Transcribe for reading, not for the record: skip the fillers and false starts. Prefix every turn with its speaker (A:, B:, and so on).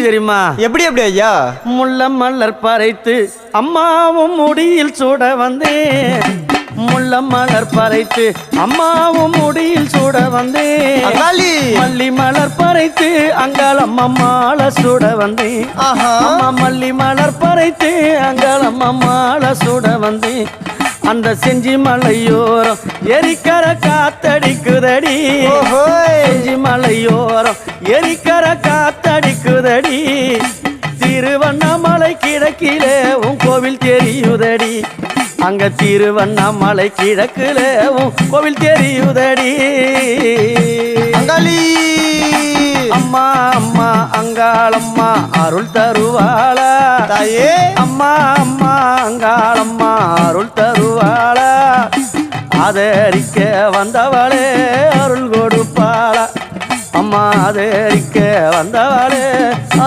A: தெரியுமா?
B: எப்படி எப்படி ஐயா?
A: முள்ள மலர் பறைத்து அம்மாவும் முடியில் சூட வந்தேன். முள்ள மலர் பறைத்து அம்மாவும் முடியில் சூட வந்தேன். மல்லி மலர் பறைத்து அங்காளம் அம்மாள சூட வந்தேன். அம்மா மல்லி மலர் பறைத்து அங்காளம் அம்மாள சூட வந்தேன். அந்த செஞ்சி மலையோரம் எரிக்கர காத்தடிக்குதடி. செஞ்சி மலையோரம் எரிக்கர காத்தடிக்குதடி. திருவண்ணாமலை கிழக்கிலே உன் கோவில் தெரியுதடி. அங்க திருவண்ணாமலை கிழக்கிலே உன் கோவில் தெரியுதடி. அம்மா அம்மா அங்காளம்மா அருள் தருவாளா தாயே. அம்மா அம்மா அங்காளம்மா அருள் தருவாளா. ஆதரிக்க வந்தவளே அருள் கொடுப்பாளா. அம்மா ஆதரிக்க வந்தவளே அருள்